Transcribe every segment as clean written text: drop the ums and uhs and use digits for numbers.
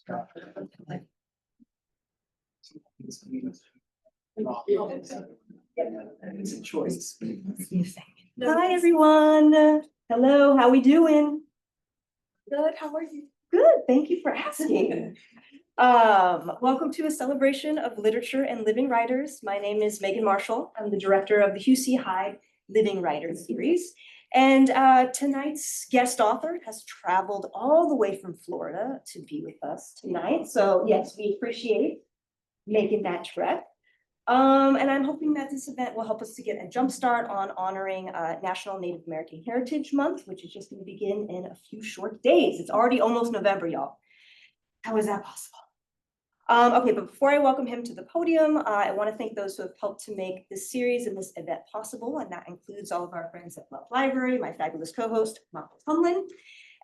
It's a choice. Hi, everyone. Hello, how we doing? Good, how are you? Good, thank you for asking. Welcome to a celebration of literature and living writers. My name is Megan Marshall. I'm the director of the Hugh C. Hyde Living Writers series. And tonight's guest author has traveled all the way from Florida to be with us tonight. So yes, we appreciate making that trek. And I'm hoping that this event will help us to get a jump start on honoring National Native American Heritage Month, which is just going to begin in a few short days. It's already almost November, y'all. How is that possible? Okay, but before I welcome him to the podium, I want to thank those who have helped to make this series and this event possible, and that includes all of our friends at Love Library, my fabulous co-host, Martha Tumlin,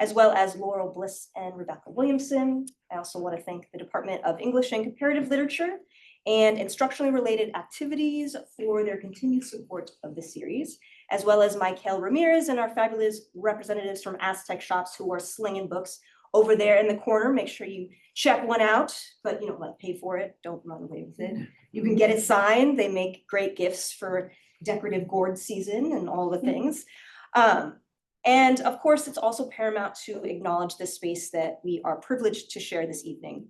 as well as Laurel Bliss and Rebecca Williamson. I also want to thank the Department of English and Comparative Literature and instructionally related activities for their continued support of the series, as well as Michael Ramirez and our fabulous representatives from Aztec Shops who are slinging books over there in the corner. Make sure you check one out, but like pay for it, don't run away with it. You can get it signed. They make great gifts for decorative gourd season and all the things. And of course, it's also paramount to acknowledge the space that we are privileged to share this evening.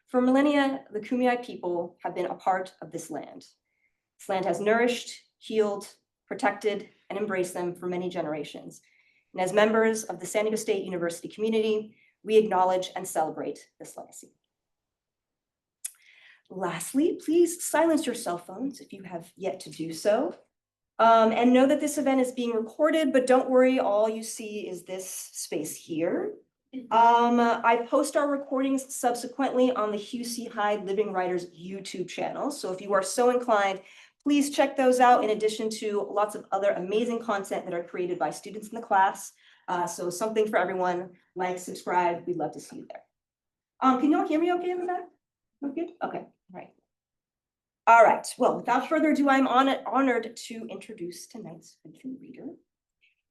For millennia, the Kumeyaay people have been a part of this land. This land has nourished, healed, protected, and embraced them for many generations. And as members of the San Diego State University community, we acknowledge and celebrate this legacy. Lastly, please silence your cell phones if you have yet to do so. And know that this event is being recorded, but don't worry, all you see is this space here. I post our recordings subsequently on the Hugh C. Hyde Living Writers YouTube channel. So if you are so inclined, please check those out in addition to lots of other amazing content that are created by students in the class. So something for everyone, like, subscribe, we'd love to see you there. Can you all hear me okay in the back? Good? Okay, all right. Well, without further ado, I'm honored to introduce tonight's featured reader.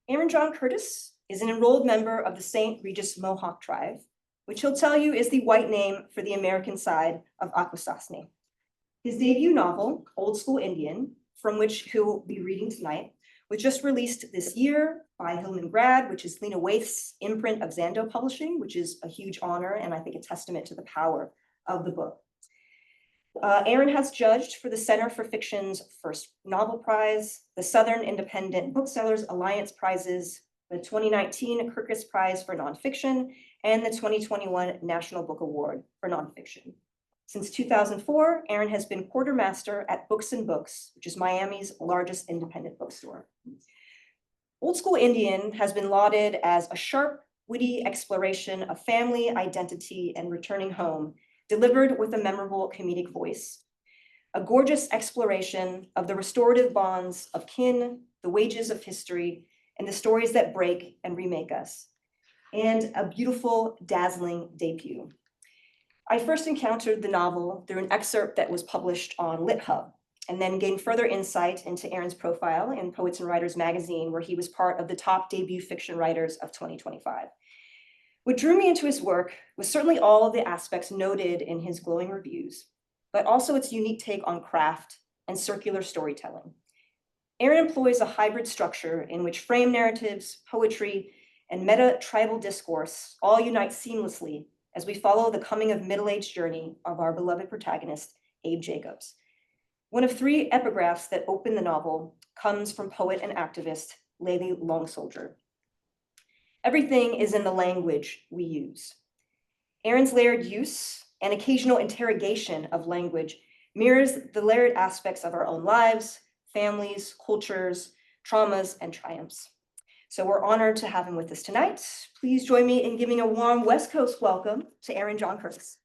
Aaron John Curtis is an enrolled member of the Saint Regis Mohawk Tribe, which he'll tell you is the white name for the American side of Akwesasne. His debut novel, Old School Indian, from which he'll be reading tonight, was just released this year by Hillman Grad, which is Lena Waith's imprint of Zando Publishing, which is a huge honor and I think a testament to the power of the book. Aaron has judged for the Center for Fiction's first novel prize, the Southern Independent Booksellers Alliance prizes, the 2019 Kirkus Prize for Nonfiction, and the 2021 National Book Award for Nonfiction. Since 2004, Aaron has been quartermaster at Books and Books, which is Miami's largest independent bookstore. Old School Indian has been lauded as a sharp, witty exploration of family, identity, and returning home, delivered with a memorable comedic voice. A gorgeous exploration of the restorative bonds of kin, the wages of history, and the stories that break and remake us. And a beautiful, dazzling debut. I first encountered the novel through an excerpt that was published on LitHub, and then gained further insight into Aaron's profile in Poets and Writers magazine, where he was part of the top debut fiction writers of 2025. What drew me into his work was certainly all of the aspects noted in his glowing reviews, but also its unique take on craft and circular storytelling. Aaron employs a hybrid structure in which frame narratives, poetry, and meta-tribal discourse all unite seamlessly as we follow the coming of middle-age journey of our beloved protagonist, Abe Jacobs. One of three epigraphs that open the novel comes from poet and activist Layli Long Soldier. Everything is in the language we use. Aaron's layered use and occasional interrogation of language mirrors the layered aspects of our own lives, families, cultures, traumas, and triumphs. So we're honored to have him with us tonight. Please join me in giving a warm West Coast welcome to Aaron John Curtis.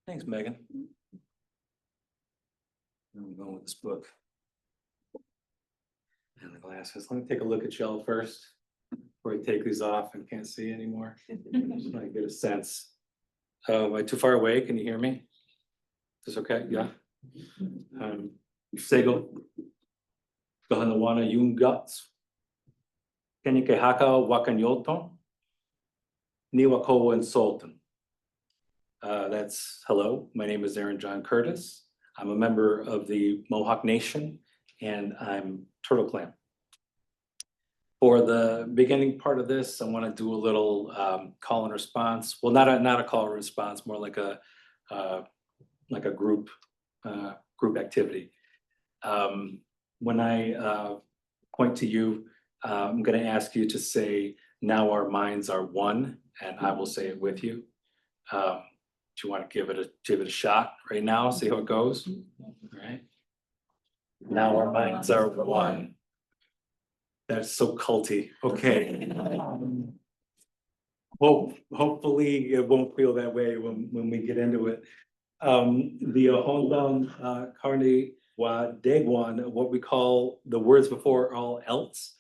Thanks, Megan. I'm going with this book. And the glasses. Let me take a look at y'all first before I take these off and can't see anymore. Just want to get a sense. Am I too far away? Can you hear me? Is this okay? Yeah. Sego. Kahanawana yung guts. Kenikehaka wakanyoton. Niwako and Sultan. That's hello. My name is Aaron John Curtis. I'm a member of the Mohawk Nation and I'm Turtle Clan. For the beginning part of this, I want to do a little call and response. Well, not a call and response, more like a group activity. When I point to you, I'm going to ask you to say, "Now our minds are one," and I will say it with you. Do you want to give it a shot right now? See how it goes. All right. Now our minds are one. That's so culty. Okay. Hopefully it won't feel that way when we get into it. The Hongbang Carne Wa Degwan, what we call the words before all else,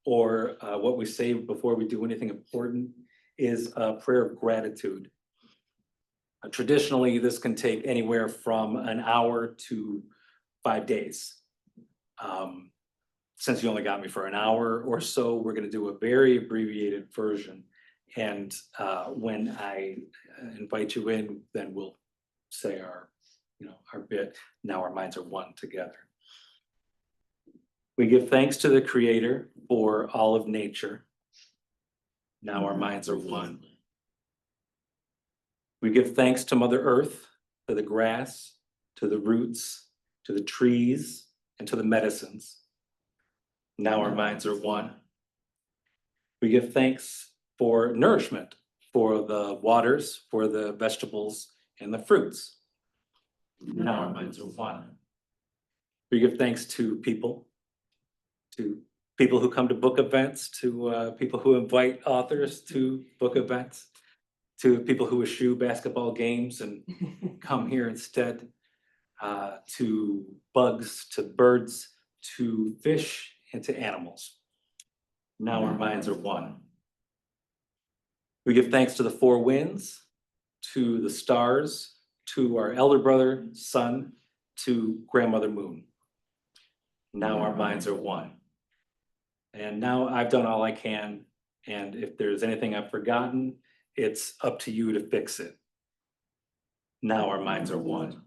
or what we say before we do anything important, is a prayer of gratitude. Traditionally, this can take anywhere from an hour to 5 days. Since you only got me for an hour or so, we're going to do a very abbreviated version. And when I invite you in, then we'll say our bit. Now our minds are one together. We give thanks to the Creator for all of nature. Now our minds are one. We give thanks to Mother Earth, to the grass, to the roots, to the trees, and to the medicines. Now our minds are one. We give thanks for nourishment, for the waters, for the vegetables and the fruits. Now our minds are one. We give thanks to people who come to book events, to people who invite authors to book events, to people who eschew basketball games and come here instead, to bugs, to birds, to fish, and to animals. Now our minds are one. We give thanks to the four winds, to the stars, to our elder brother, sun, to grandmother moon. Now our minds are one. And now I've done all I can. And if there's anything I've forgotten, it's up to you to fix it. Now our minds are one.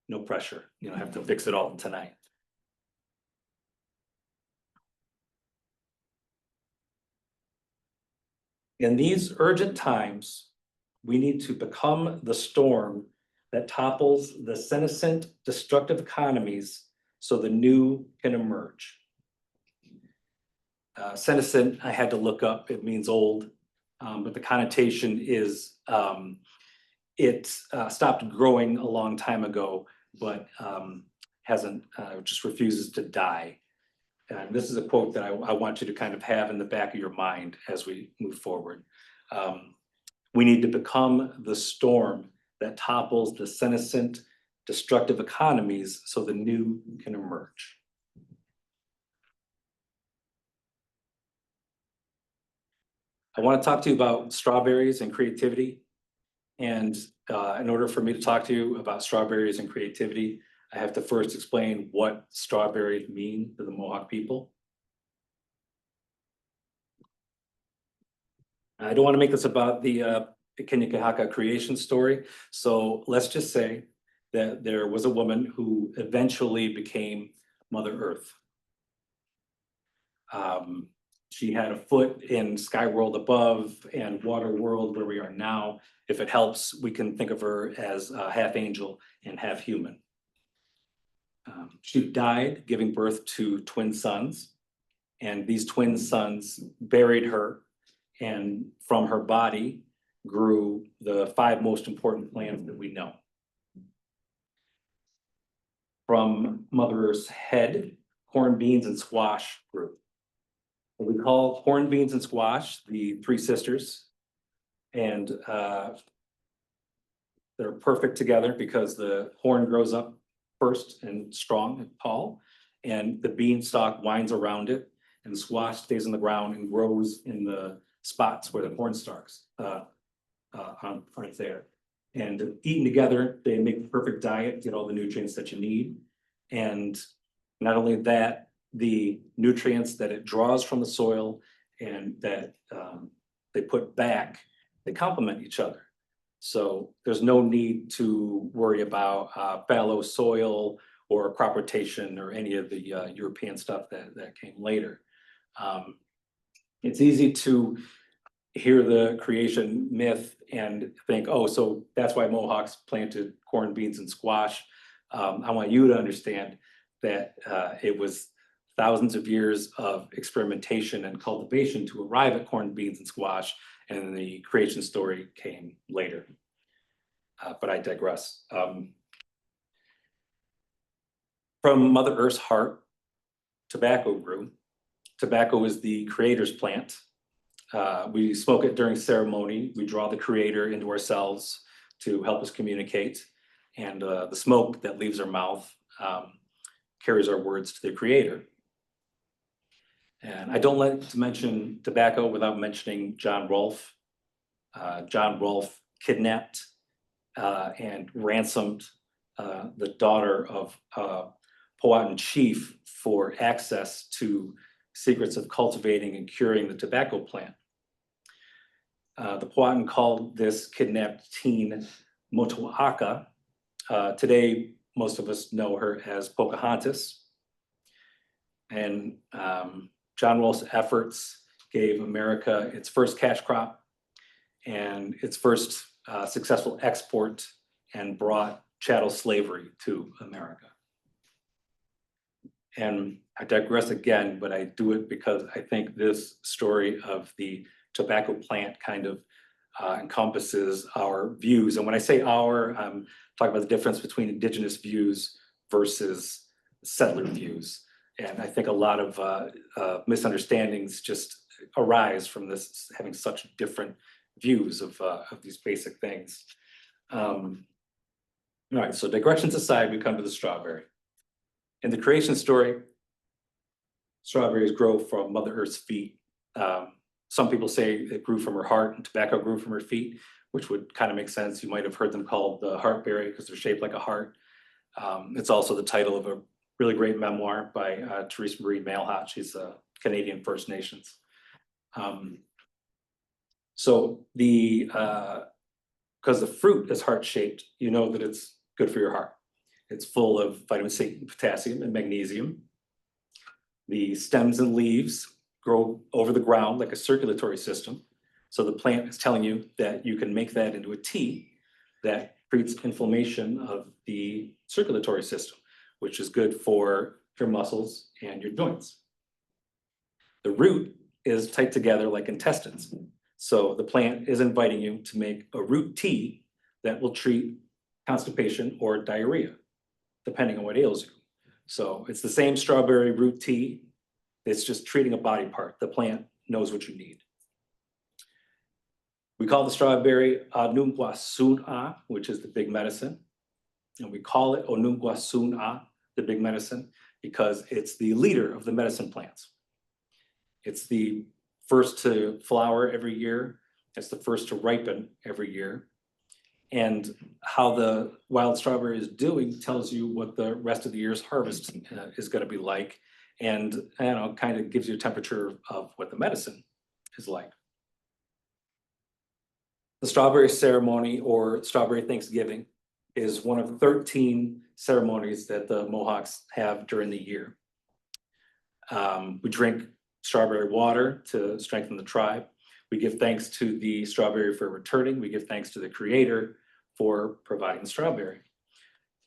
No pressure. You don't have to fix it all tonight. In these urgent times, we need to become the storm that topples the senescent, destructive economies so the new can emerge. Senescent, I had to look up, it means old, but the connotation is it stopped growing a long time ago, but just refuses to die. And this is a quote that I want you to kind of have in the back of your mind as we move forward. We need to become the storm that topples the senescent, destructive economies so the new can emerge. I want to talk to you about strawberries and creativity. And in order for me to talk to you about strawberries and creativity, I have to first explain what strawberries mean to the Mohawk people. I don't want to make this about the Kenikehaka creation story. So let's just say that there was a woman who eventually became Mother Earth. She had a foot in Sky World above and Water World where we are now. If it helps, we can think of her as half angel and half human. She died giving birth to twin sons, and these twin sons buried her, and from her body grew the 5 most important plants that we know. From Mother Earth's head, corn, beans, and squash grew. We call corn, beans, and squash the 3 sisters, and they're perfect together because the corn grows up first and strong and tall, and the beanstalk winds around it, and the squash stays in the ground and grows in the spots where the corn stalks aren't there. And eaten together, they make the perfect diet, get all the nutrients that you need. And Not only that, the nutrients that it draws from the soil and that they put back, they complement each other. So there's no need to worry about fallow soil or crop rotation or any of the European stuff that came later. It's easy to hear the creation myth and think, oh, so that's why Mohawks planted corn, beans, and squash. I want you to understand that it was thousands of years of experimentation and cultivation to arrive at corn, beans, and squash, and the creation story came later. But I digress. From Mother Earth's heart, tobacco grew. Tobacco is the creator's plant. We smoke it during ceremony. We draw the creator into ourselves to help us communicate. And the smoke that leaves our mouth carries our words to the creator. And I don't like to mention tobacco without mentioning John Rolfe. John Rolfe kidnapped and ransomed the daughter of Powhatan chief for access to secrets of cultivating and curing the tobacco plant. The Powhatan called this kidnapped teen Motu'aka. Today, most of us know her as Pocahontas. And John Rolfe's efforts gave America its first cash crop and its first successful export, and brought chattel slavery to America. And I digress again, but I do it because I think this story of the tobacco plant kind of encompasses our views. And when I say our, I'm talking about the difference between indigenous views versus settler views. And I think a lot of misunderstandings just arise from this having such different views of these basic things. All right, so digressions aside, we come to the strawberry. In the creation story, strawberries grow from Mother Earth's feet. Some people say it grew from her heart and tobacco grew from her feet, which would kind of make sense. You might have heard them called the heartberry because they're shaped like a heart. It's also the title of a really great memoir by Therese Marie Mailhot. She's a Canadian First Nations. So because the fruit is heart-shaped, you know that it's good for your heart. It's full of vitamin C, potassium, and magnesium. The stems and leaves grow over the ground like a circulatory system. So the plant is telling you that you can make that into a tea that treats inflammation of the circulatory system, which is good for your muscles and your joints. The root is tight together like intestines. So the plant is inviting you to make a root tea that will treat constipation or diarrhea, depending on what ails you. So it's the same strawberry root tea. It's just treating a body part. The plant knows what you need. We call the strawberry Onunguasun-a, which is the big medicine. And we call it Onunguasun-a, the big medicine, because it's the leader of the medicine plants. It's the first to flower every year. It's the first to ripen every year. And how the wild strawberry is doing tells you what the rest of the year's harvest is going to be like. And kind of gives you a temperature of what the medicine is like. The strawberry ceremony, or strawberry Thanksgiving, is one of 13 ceremonies that the Mohawks have during the year. We drink strawberry water to strengthen the tribe. We give thanks to the strawberry for returning. We give thanks to the creator for providing the strawberry.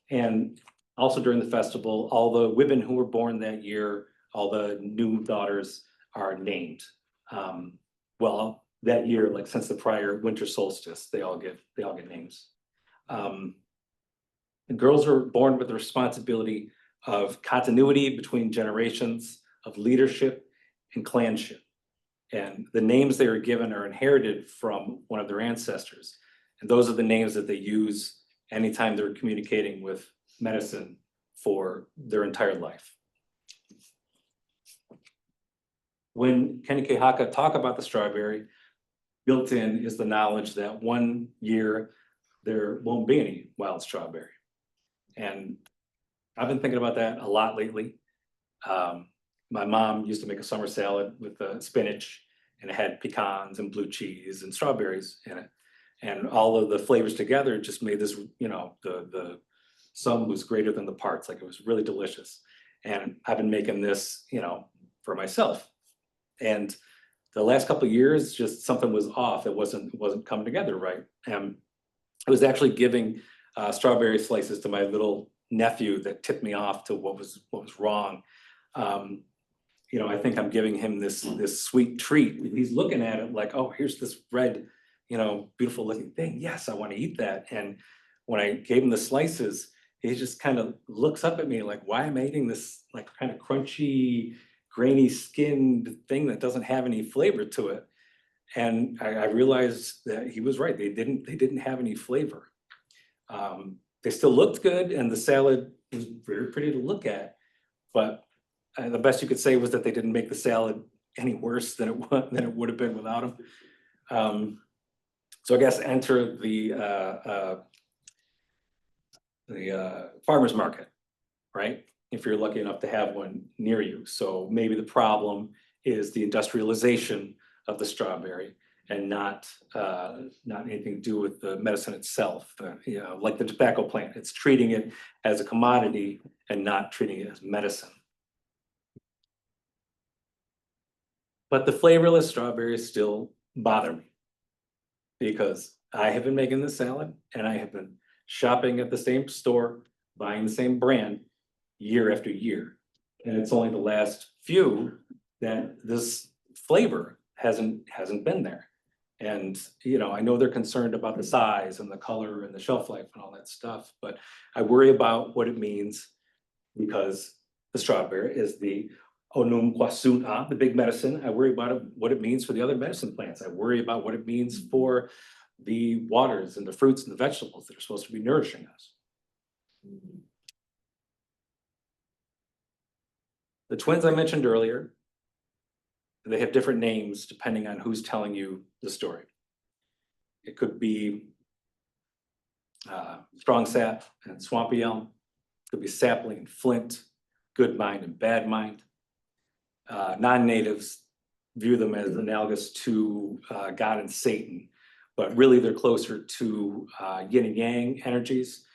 And also during the festival, all the women who were born that year, all the new daughters are named. Well, that year, like since the prior winter solstice, they all get names. The girls are born with the responsibility of continuity between generations, of leadership and clanship. And the names they are given are inherited from one of their ancestors. And those are the names that they use anytime they're communicating with medicine for their entire life. When Kanekehaka talk about the strawberry, built in is the knowledge that one year there won't be any wild strawberry. And I've been thinking about that a lot lately. My mom used to make a summer salad with spinach, and it had pecans and blue cheese and strawberries in it. And all of the flavors together just made this, the sum was greater than the parts, like it was really delicious. And I've been making this, for myself. And the last couple of years, just something was off. It wasn't coming together right. And I was actually giving strawberry slices to my little nephew that tipped me off to what was wrong. I think I'm giving him this sweet treat. He's looking at it like, oh, here's this red, beautiful looking thing. Yes, I want to eat that. And when I gave him the slices, he just kind of looks up at me like, why am I eating this like kind of crunchy, grainy skinned thing that doesn't have any flavor to it? And I realized that he was right. They didn't have any flavor. They still looked good, and the salad was very pretty to look at. But the best you could say was that they didn't make the salad any worse than it would have been without them. So I guess enter the farmer's market, right? If you're lucky enough to have one near you. So maybe the problem is the industrialization of the strawberry and not anything to do with the medicine itself. Like the tobacco plant, it's treating it as a commodity and not treating it as medicine. But the flavorless strawberries still bother me because I have been making this salad and I have been shopping at the same store, buying the same brand year after year. And it's only the last few that this flavor hasn't been there. And, I know they're concerned about the size and the color and the shelf life and all that stuff, but I worry about what it means because the strawberry is the the big medicine. I worry about what it means for the other medicine plants. I worry about what it means for the waters and the fruits and the vegetables that are supposed to be nourishing us. The twins I mentioned earlier, they have different names depending on who's telling you the story. It could be strong sap and swampy elm. It could be sapling and flint, good mind and bad mind. Non-natives view them as analogous to God and Satan, but really they're closer to yin and yang energies.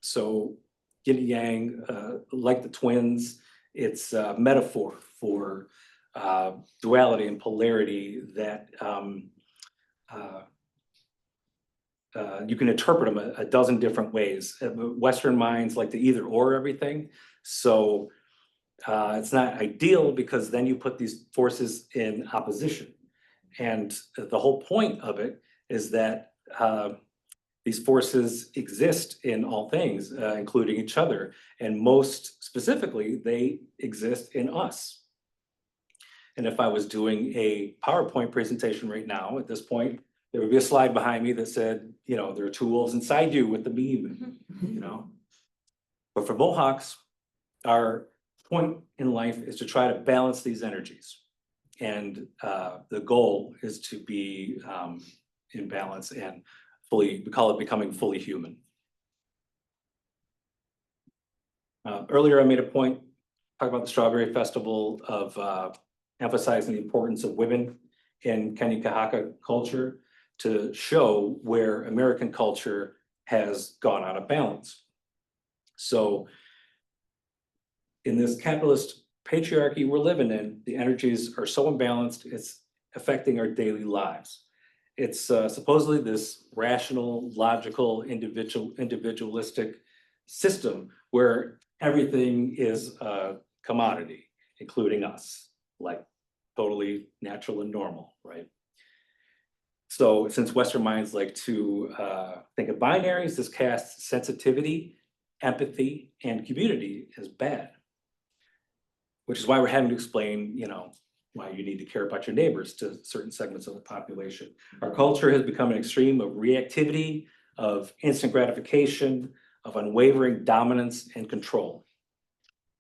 So yin and yang, like the twins, it's a metaphor for duality and polarity that you can interpret them a dozen different ways. Western minds like to either or everything. So it's not ideal because then you put these forces in opposition. And the whole point of it is that these forces exist in all things, including each other. And most specifically, they exist in us. And if I was doing a PowerPoint presentation right now, at this point, there would be a slide behind me that said, there are two wolves inside you with the beam, But for Mohawks, our point in life is to try to balance these energies. And the goal is to be in balance and we call it becoming fully human. Earlier, I made a point, talk about the Strawberry Festival of emphasizing the importance of women in Kanekahaka culture to show where American culture has gone out of balance. So in this capitalist patriarchy we're living in, the energies are so imbalanced, it's affecting our daily lives. It's supposedly this rational, logical, individualistic system where everything is a commodity, including us, like totally natural and normal, right? So since Western minds like to think of binaries, this casts sensitivity, empathy, and community as bad. Which is why we're having to explain, why you need to care about your neighbors to certain segments of the population. Our culture has become an extreme of reactivity, of instant gratification, of unwavering dominance and control.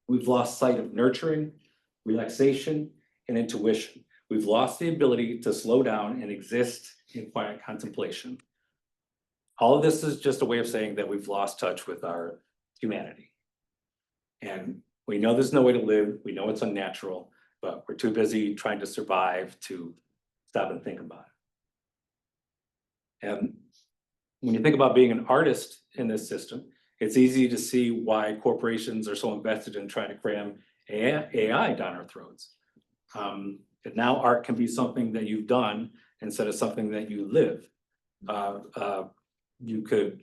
We've lost sight of nurturing, relaxation, and intuition. We've lost the ability to slow down and exist in quiet contemplation. All of this is just a way of saying that we've lost touch with our humanity. And We know there's no way to live, we know it's unnatural, but we're too busy trying to survive to stop and think about it. And when you think about being an artist in this system, it's easy to see why corporations are so invested in trying to cram AI down our throats. And now art can be something that you've done instead of something that you live. You could,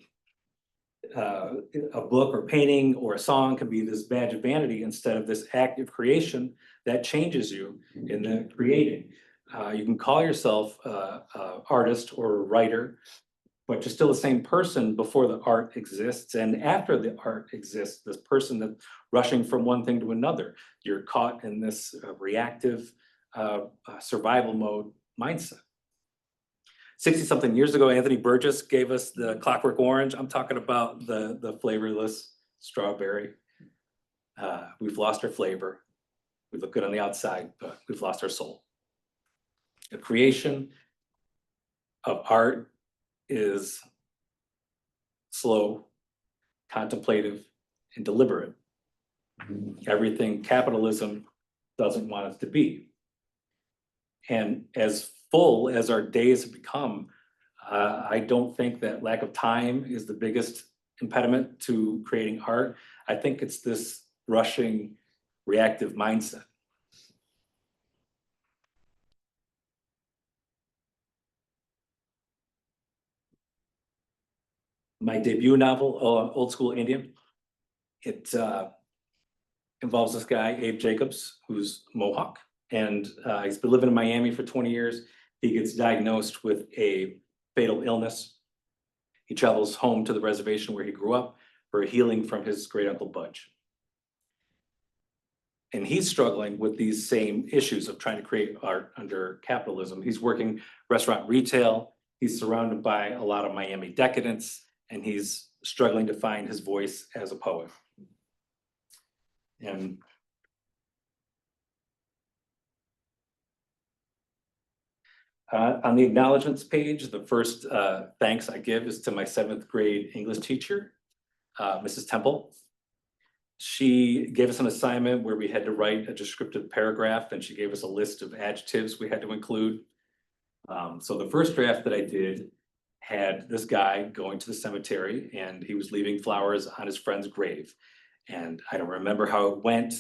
a book or painting or a song can be this badge of vanity instead of this active creation that changes you in the creating. You can call yourself a artist or a writer, but you're still the same person before the art exists, and after the art exists, this person that's rushing from one thing to another. You're caught in this reactive survival mode mindset. 60-something years ago, Anthony Burgess gave us the Clockwork Orange. I'm talking about the flavorless strawberry. We've lost our flavor. We look good on the outside, but we've lost our soul. The creation of art is slow, contemplative, and deliberate. Everything capitalism doesn't want us to be. And as full as our days have become, I don't think that lack of time is the biggest impediment to creating art. I think it's this rushing, reactive mindset. My debut novel, Old School Indian, it involves this guy, Abe Jacobs, who's Mohawk, and he's been living in Miami for 20 years. He gets diagnosed with a fatal illness. He travels home to the reservation where he grew up for healing from his great uncle Budge. And he's struggling with these same issues of trying to create art under capitalism. He's working restaurant retail. He's surrounded by a lot of Miami decadence, and he's struggling to find his voice as a poet. And on the acknowledgements page, the first thanks I give is to my 7th grade English teacher, Mrs. Temple. She gave us an assignment where we had to write a descriptive paragraph, and she gave us a list of adjectives we had to include. So the first draft that I did had this guy going to the cemetery, and he was leaving flowers on his friend's grave. And I don't remember how it went,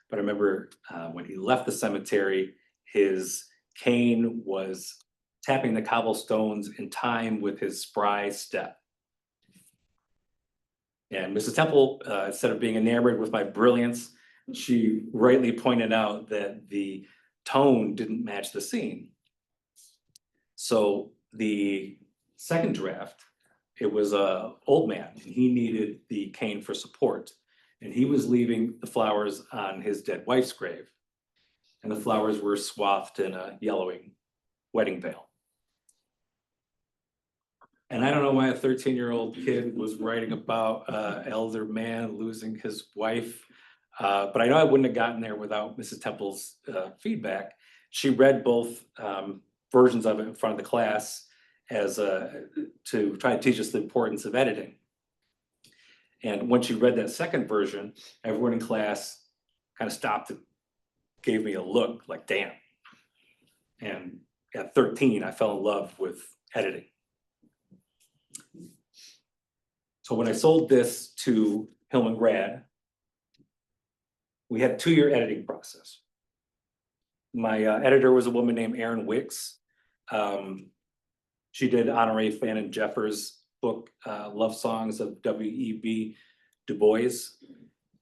but I remember when he left the cemetery, his cane was tapping the cobblestones in time with his spry step. And Mrs. Temple, instead of being enamored with my brilliance, she rightly pointed out that the tone didn't match the scene. So the second draft, it was an old man, and he needed the cane for support. And he was leaving the flowers on his dead wife's grave. And the flowers were swathed in a yellowing wedding veil. And I don't know why a 13-year-old kid was writing about an elder man losing his wife, but I know I wouldn't have gotten there without Mrs. Temple's feedback. She read both versions of it in front of the class as to try to teach us the importance of editing. And when she read that second version, everyone in class kind of stopped and gave me a look like, damn. And at 13, I fell in love with editing. So when I sold this to Hillman Grad, we had a 2-year editing process. My editor was a woman named Erin Wicks. She did Honoré Fannin Jeffers' book, Love Songs of W.E.B. Du Bois.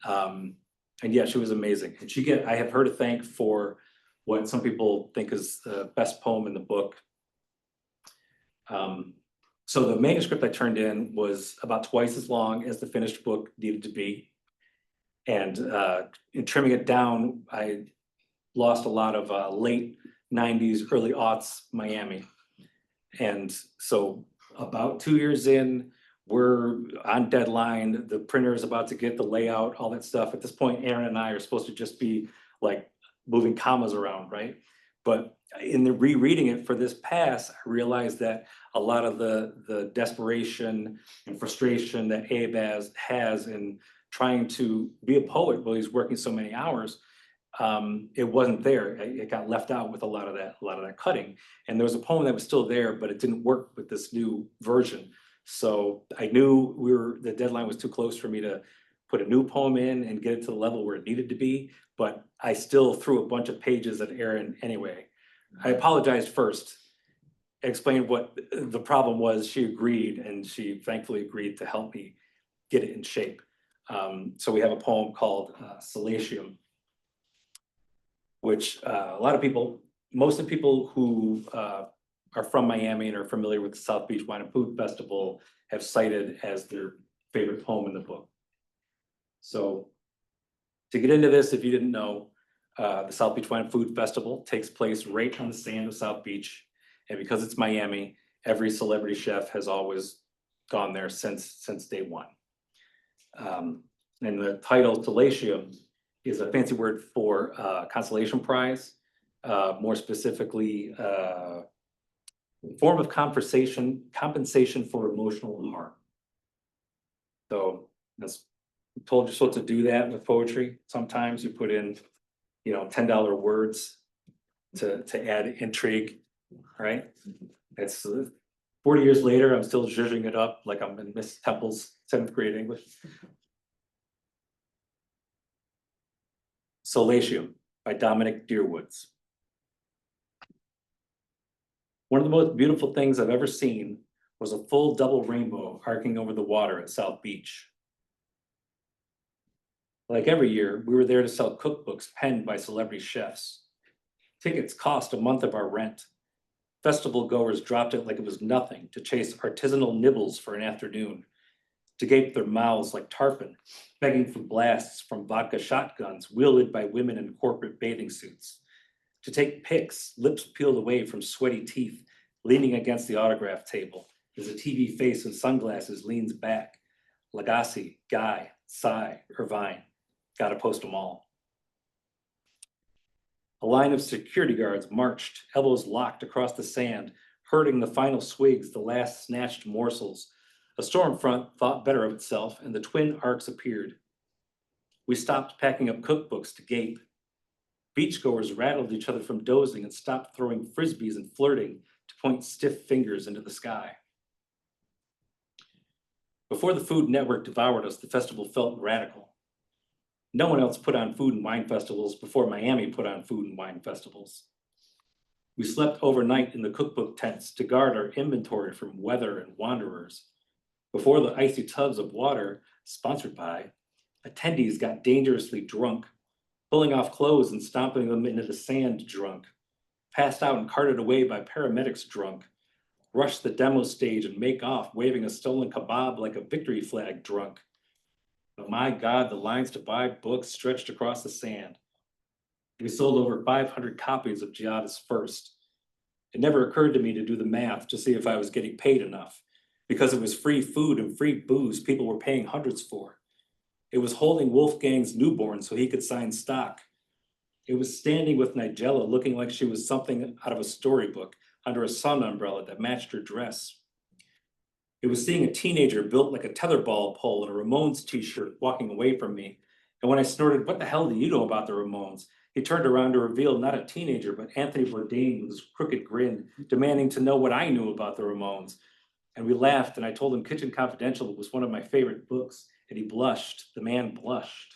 And yeah, she was amazing. And I have her to thank for what some people think is the best poem in the book. So the manuscript I turned in was about twice as long as the finished book needed to be. And in trimming it down, I lost a lot of late 90s, early aughts Miami. And so about 2 years in, we're on deadline. The printer is about to get the layout, all that stuff. At this point, Aaron and I are supposed to just be like moving commas around, right? But in the rereading it for this pass, I realized that a lot of the desperation and frustration that Abe has in trying to be a poet while he's working so many hours, it wasn't there. It got left out with a lot of that cutting. And there was a poem that was still there, but it didn't work with this new version. So I knew the deadline was too close for me to put a new poem in and get it to the level where it needed to be, but I still threw a bunch of pages at Erin anyway. I apologized first, explained what the problem was. She agreed, and she thankfully agreed to help me get it in shape. So we have a poem called Salatium, which a lot of people, most of the people who are from Miami and are familiar with the South Beach Wine and Food Festival have cited as their favorite poem in the book. So to get into this, if you didn't know, the South Beach Wine and Food Festival takes place right on the sand of South Beach. And because it's Miami, every celebrity chef has always gone there since day one. And the title Salatium is a fancy word for consolation prize, more specifically, form of compensation for emotional harm. So that's told you're supposed to do that with poetry. Sometimes you put in, $10 words to add intrigue, right? It's 40 years later, I'm still zhuzhing it up like I'm in Miss Temple's 7th grade English. Solatium by Dominic Deerwoods. One of the most beautiful things I've ever seen was a full double rainbow arcing over the water at South Beach. Like every year, we were there to sell cookbooks penned by celebrity chefs. Tickets cost a month of our rent. Festival goers dropped it like it was nothing to chase artisanal nibbles for an afternoon, to gape their mouths like tarpon, begging for blasts from vodka shotguns wielded by women in corporate bathing suits, to take pics, lips peeled away from sweaty teeth, leaning against the autograph table as a TV face with sunglasses leans back. Lagasse, Guy, Cy, Irvine, gotta post them all. A line of security guards marched, elbows locked across the sand, herding the final swigs, the last snatched morsels. A storm front thought better of itself, and the twin arcs appeared. We stopped packing up cookbooks to gape. Beachgoers rattled each other from dozing and stopped throwing frisbees and flirting to point stiff fingers into the sky. Before the Food Network devoured us, the festival felt radical. No one else put on food and wine festivals before Miami put on food and wine festivals. We slept overnight in the cookbook tents to guard our inventory from weather and wanderers. Before the icy tubs of water, sponsored by, attendees got dangerously drunk, pulling off clothes and stomping them into the sand drunk, passed out and carted away by paramedics drunk, rushed the demo stage and make off waving a stolen kebab like a victory flag drunk. But my God, the lines to buy books stretched across the sand. We sold over 500 copies of Giada's First. It never occurred to me to do the math to see if I was getting paid enough, because it was free food and free booze people were paying hundreds for. It was holding Wolfgang's newborn so he could sign stock. It was standing with Nigella looking like she was something out of a storybook under a sun umbrella that matched her dress. It was seeing a teenager built like a tetherball pole in a Ramones t-shirt walking away from me. And when I snorted, "What the hell do you know about the Ramones?" he turned around to reveal not a teenager, but Anthony Bourdain with his crooked grin, demanding to know what I knew about the Ramones. And we laughed, and I told him Kitchen Confidential was one of my favorite books, and he blushed. The man blushed.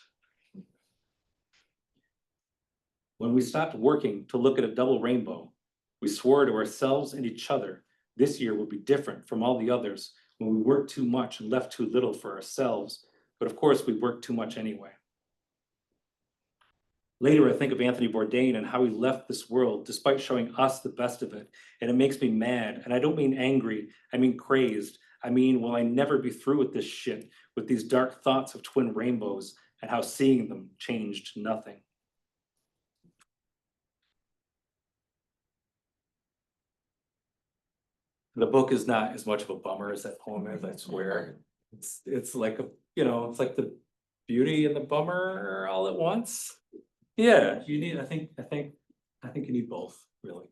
When we stopped working to look at a double rainbow, we swore to ourselves and each other this year would be different from all the others when we worked too much and left too little for ourselves. But of course, we worked too much anyway. Later, I think of Anthony Bourdain and how he left this world despite showing us the best of it. And it makes me mad. And I don't mean angry, I mean crazed. I mean, will I never be through with this shit, with these dark thoughts of twin rainbows and how seeing them changed nothing. The book is not as much of a bummer as that poem is, I swear. It's like it's like the beauty and the bummer all at once. Yeah, you need, I think you need both, really.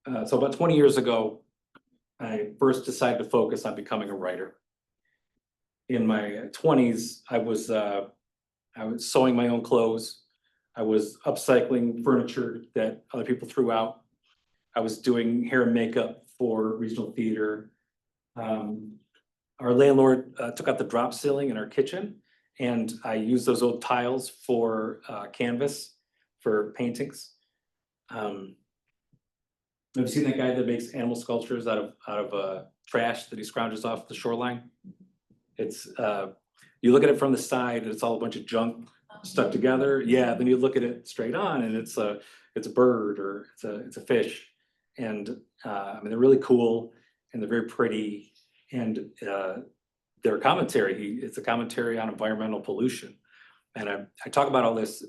So about 20 years ago, I first decided to focus on becoming a writer. In my 20s, I was sewing my own clothes. I was upcycling furniture that other people threw out. I was doing hair and makeup for regional theater. Our landlord took out the drop ceiling in our kitchen, and I used those old tiles for canvas for paintings. Have you seen that guy that makes animal sculptures out of trash that he scrounges off the shoreline? It's you look at it from the side, it's all a bunch of junk stuck together. Yeah, then you look at it straight on, and it's a bird or it's a fish, and I mean they're really cool and they're very pretty, and their commentary. It's a commentary on environmental pollution, and I talk about all this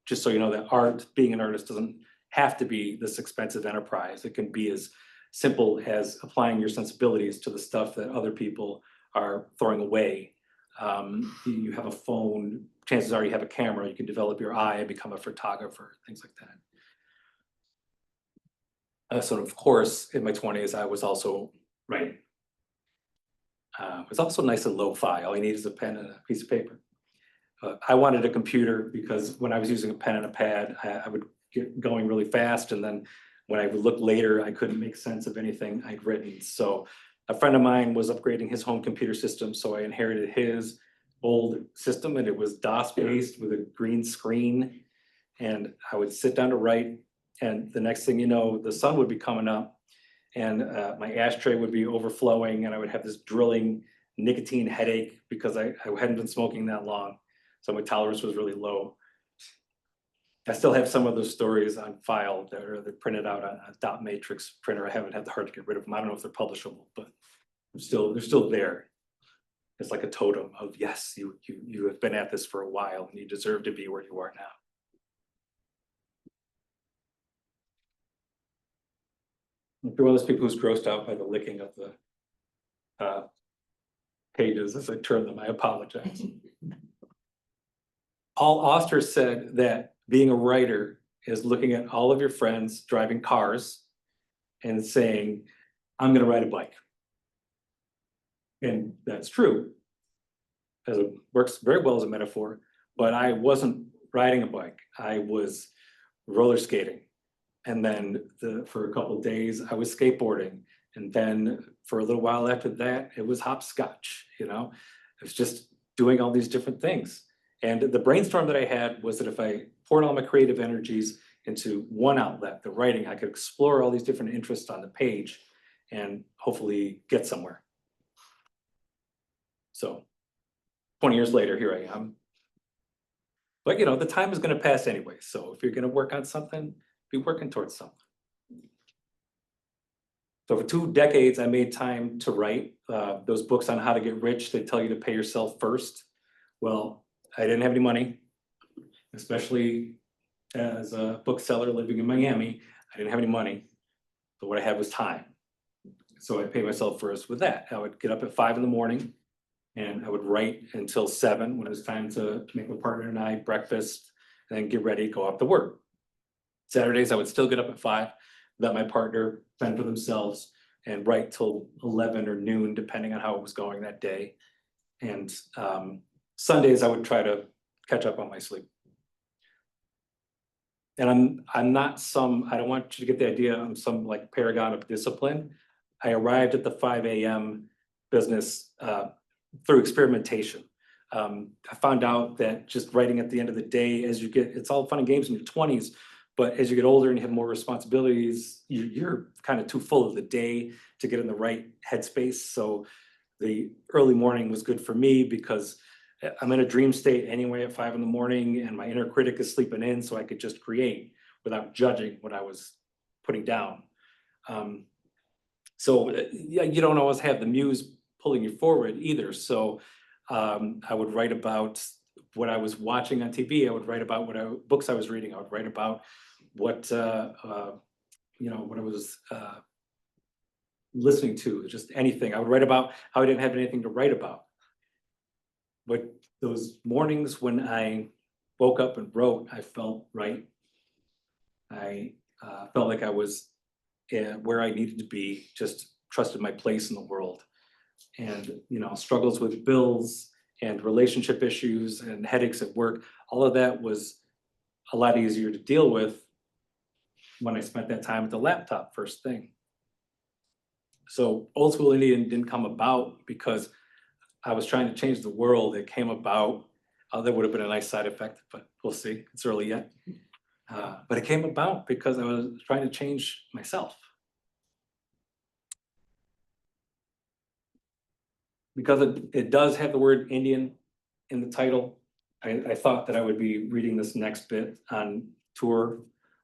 just so you know that art, being an artist, doesn't have to be this expensive enterprise. It can be as simple as applying your sensibilities to the stuff that other people are throwing away. You have a phone, chances are you have a camera, you can develop your eye and become a photographer, things like that. So of course, in my 20s, I was also writing. It was also nice and lo-fi. All you need is a pen and a piece of paper. I wanted a computer because when I was using a pen and a pad, I would get going really fast. And then when I would look later, I couldn't make sense of anything I'd written. So a friend of mine was upgrading his home computer system. So I inherited his old system, and it was DOS based with a green screen. And I would sit down to write. And the next thing you know, the sun would be coming up, and my ashtray would be overflowing, and I would have this drilling nicotine headache because I hadn't been smoking that long. So my tolerance was really low. I still have some of those stories on file that are printed out on a dot matrix printer. I haven't had the heart to get rid of them. I don't know if they're publishable, but they're still there. It's like a totem of, yes, you have been at this for a while and you deserve to be where you are now. If you're one of those people who's grossed out by the licking of the pages as I turn them, I apologize. Paul Auster said that being a writer is looking at all of your friends driving cars and saying, I'm going to ride a bike. And that's true, as it works very well as a metaphor, but I wasn't riding a bike. I was roller skating. And then for a couple of days, I was skateboarding. And then for a little while after that, it was hopscotch, you know? It was just doing all these different things. And the brainstorm that I had was that if I poured all my creative energies into one outlet, the writing, I could explore all these different interests on the page and hopefully get somewhere. So 20 years later, here I am. But you know, the time is going to pass anyway. So if you're going to work on something, be working towards something. So for 2 decades, I made time to write those books on how to get rich. They tell you to pay yourself first. Well, I didn't have any money, especially as a bookseller living in Miami. I didn't have any money, but what I had was time. So I paid myself first with that. I would get up at 5 in the morning and I would write until 7 when it was time to make my partner and I breakfast and then get ready to go off to work. Saturdays, I would still get up at 5, let my partner fend for themselves and write till 11 or noon, depending on how it was going that day. And Sundays, I would try to catch up on my sleep. And I'm not I don't want you to get the idea I'm some like paragon of discipline. I arrived at the 5 a.m. business through experimentation. I found out that just writing at the end of the day, as you get, it's all fun and games in your 20s, but as you get older and you have more responsibilities, you're kind of too full of the day to get in the right headspace. So the early morning was good for me because I'm in a dream state anyway at 5 in the morning, and my inner critic is sleeping in, so I could just create without judging what I was putting down. So yeah, you don't always have the muse pulling you forward either. So I would write about what I was watching on TV. I would write about books I was reading. I would write about what what I was listening to, just anything. I would write about how I didn't have anything to write about. But those mornings when I woke up and wrote, I felt right. I felt like I was and where I needed to be, just trusted my place in the world. And, you know, struggles with bills and relationship issues and headaches at work, all of that was a lot easier to deal with when I spent that time at the laptop first thing. So Old School Indian didn't come about because I was trying to change the world. It came about, that would have been a nice side effect, but we'll see, it's early yet. But it came about because I was trying to change myself. Because it does have the word Indian in the title, I thought that I would be reading this next bit on tour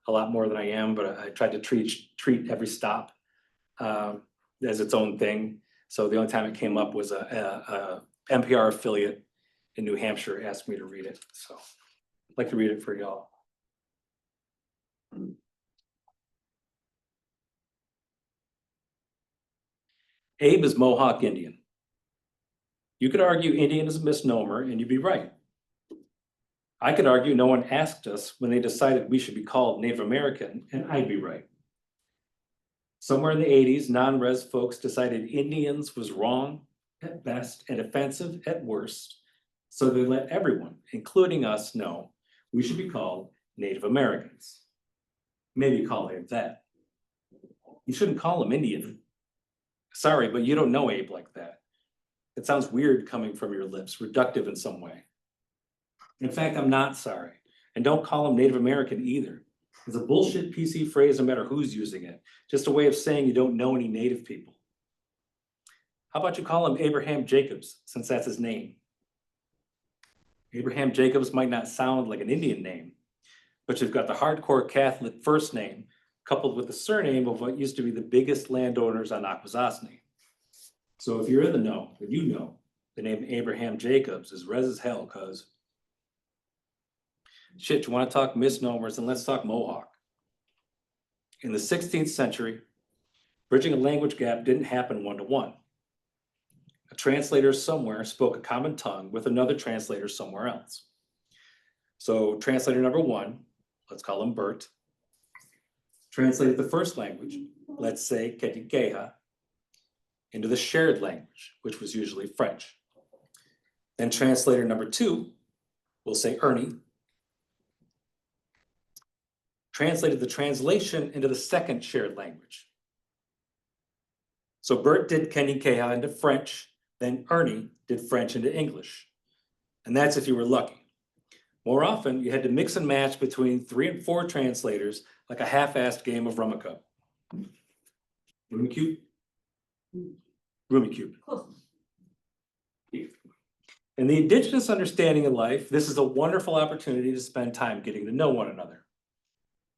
a lot more than I am, but I tried to treat every stop as its own thing. So the only time it came up was a NPR affiliate in New Hampshire asked me to read it. So I'd like to read it for y'all. Abe is Mohawk Indian. You could argue Indian is a misnomer and you'd be right. I could argue no one asked us when they decided we should be called Native American, and I'd be right. Somewhere in the 80s, non-res folks decided Indians was wrong at best and offensive at worst. So they let everyone, including us, know we should be called Native Americans. Maybe call him that. You shouldn't call him Indian. Sorry, but you don't know Abe like that. It sounds weird coming from your lips, reductive in some way. In fact, I'm not sorry. And don't call him Native American either. It's a bullshit PC phrase no matter who's using it. Just a way of saying you don't know any Native people. How about you call him Abraham Jacobs, since that's his name? Abraham Jacobs might not sound like an Indian name, but you've got the hardcore Catholic first name coupled with the surname of what used to be the biggest landowners on Akwesasne. So if you're in the know, then you know the name Abraham Jacobs is res as hell, cuz. Shit, you want to talk misnomers, and let's talk Mohawk. In the 16th century, bridging a language gap didn't happen one-to-one. A translator somewhere spoke a common tongue with another translator somewhere else. So translator number one, let's call him Bert, translated the first language, let's say Ketikeha, into the shared language, which was usually French. Then translator number two, we'll say Ernie, translated the translation into the second shared language. So Bert did Ketikeha into French, then Ernie did French into English. And that's if you were lucky. More often, you had to mix and match between 3 and 4 translators, like a half-assed game of Rummikub. Rummikub? Rummikub. In the indigenous understanding of life, this is a wonderful opportunity to spend time getting to know one another.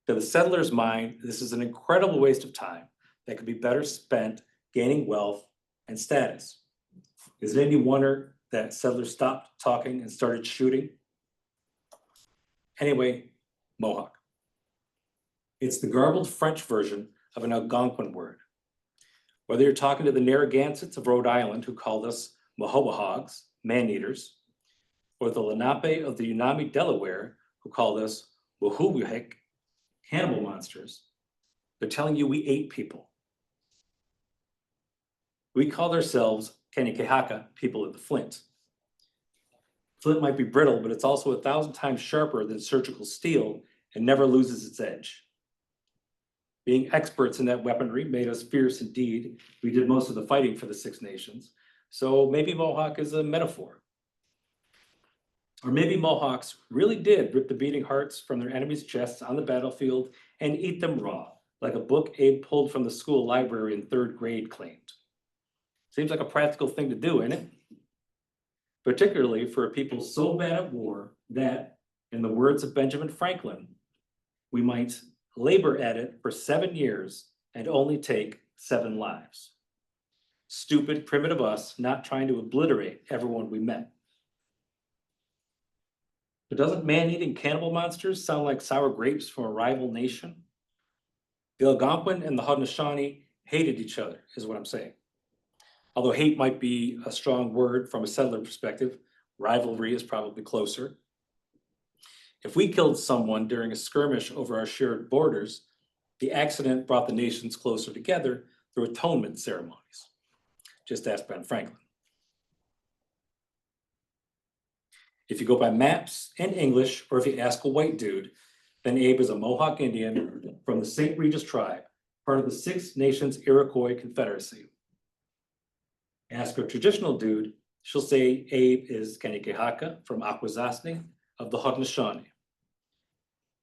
To the settler's mind, this is an incredible waste of time that could be better spent gaining wealth and status. Is it any wonder that settlers stopped talking and started shooting? Anyway, Mohawk. It's the garbled French version of an Algonquin word. Whether you're talking to the Narragansetts of Rhode Island who called us Mahobahogs, man-eaters, or the Lenape of the Unami, Delaware, who called us Wahoobuhik, cannibal monsters, they're telling you we ate people. We called ourselves Kanikehaka, people of the flint. Flint might be brittle, but it's also 1,000 times sharper than surgical steel and never loses its edge. Being experts in that weaponry made us fierce indeed. We did most of the fighting for the Six Nations. So maybe Mohawk is a metaphor. Or maybe Mohawks really did rip the beating hearts from their enemies' chests on the battlefield and eat them raw, like a book Abe pulled from the school library in 3rd grade claimed. Seems like a practical thing to do, ain't it? Particularly for a people so bad at war that, in the words of Benjamin Franklin, we might labor at it for 7 years and only take 7 lives. Stupid, primitive us not trying to obliterate everyone we met. But doesn't man-eating cannibal monsters sound like sour grapes from a rival nation? The Algonquin and the Haudenosaunee hated each other, is what I'm saying. Although hate might be a strong word from a settler perspective, rivalry is probably closer. If we killed someone during a skirmish over our shared borders, The accident brought the nations closer together through atonement ceremonies. Just ask Ben Franklin. If you go by maps and English, or if you ask a white dude, then Abe is a Mohawk Indian from the Saint Regis Tribe, part of the Six Nations Iroquois Confederacy. Ask a traditional dude, she'll say Abe is Kanikehaka from Akwesasne of the Haudenosaunee.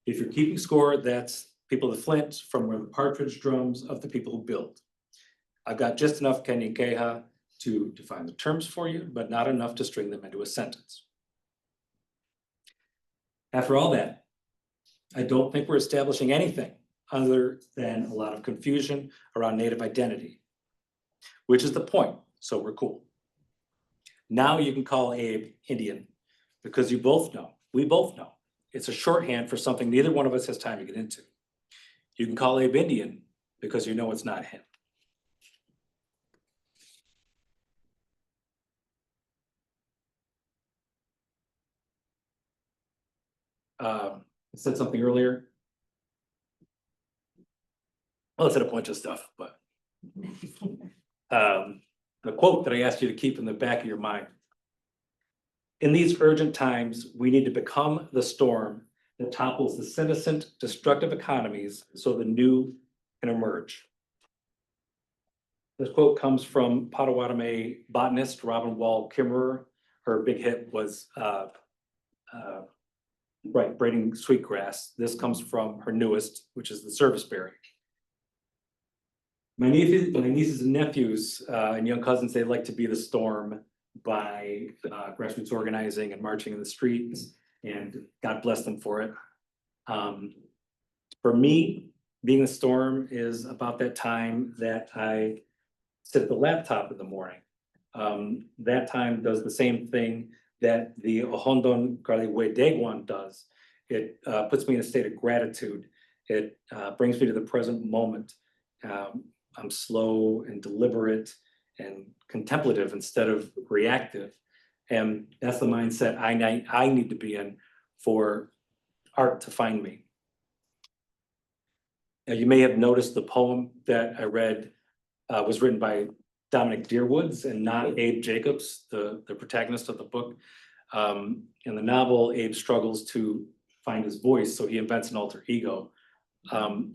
If you're keeping score, that's people of the Flint from where the partridge drums of the people who build. I've got just enough Kanikeha to define the terms for you, but not enough to string them into a sentence. After all that, I don't think we're establishing anything other than a lot of confusion around Native identity, which is the point, so we're cool. Now you can call Abe Indian because you both know, we both know, it's a shorthand for something neither one of us has time to get into. You can call Abe Indian because you know it's not him. I said something earlier. Well, I said a bunch of stuff, but the quote that I asked you to keep in the back of your mind. In these urgent times, we need to become the storm that topples the senescent, destructive economies so the new can emerge. This quote comes from Potawatomi botanist Robin Wall Kimmerer. Her big hit was braiding sweetgrass. This comes from her newest, which is the serviceberry. My nieces and nephews and young cousins, they like to be the storm by grassroots organizing and marching in the streets, and God bless them for it. For me, being the storm is about that time that I sit at the laptop in the morning. That time does the same thing that the Ohondon Garliwe Degwan does. It puts me in a state of gratitude. It brings me to the present moment. I'm slow and deliberate and contemplative instead of reactive. And that's the mindset I need to be in for art to find me. Now, you may have noticed the poem that I read was written by Dominic Deerwoods and not Abe Jacobs, the protagonist of the book. In the novel, Abe struggles to find his voice, so he invents an alter ego.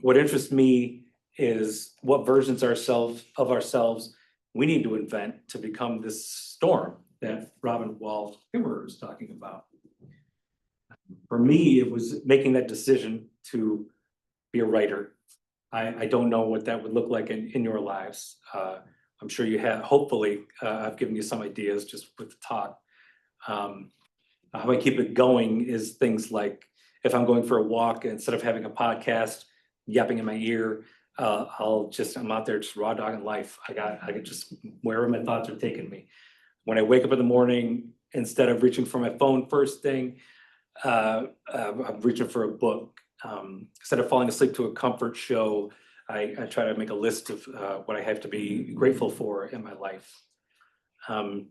What interests me is what versions of ourselves we need to invent to become this storm that Robin Wall Kimmerer is talking about. For me, it was making that decision to be a writer. I don't know what that would look like in your lives. I'm sure you have, hopefully, I've given you some ideas just with the talk. How I keep it going is things like, if I'm going for a walk, instead of having a podcast yapping in my ear, I'm out there just raw dogging life. I could just, wherever my thoughts are taking me. When I wake up in the morning, instead of reaching for my phone first thing, I'm reaching for a book. Instead of falling asleep to a comfort show, I try to make a list of what I have to be grateful for in my life.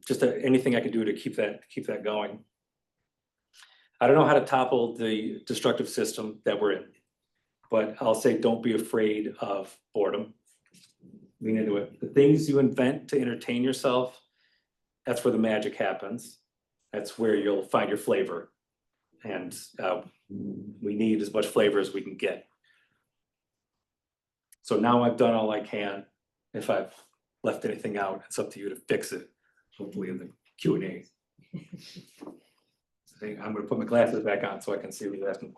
Just anything I can do to keep that going. I don't know how to topple the destructive system that we're in, but I'll say don't be afraid of boredom. Lean into it. The things you invent to entertain yourself, that's where the magic happens. That's where you'll find your flavor. And we need as much flavor as we can get. So now I've done all I can. If I've left anything out, it's up to you to fix it, hopefully in the Q&A. I'm gonna put my glasses back on so I can see what you're asking.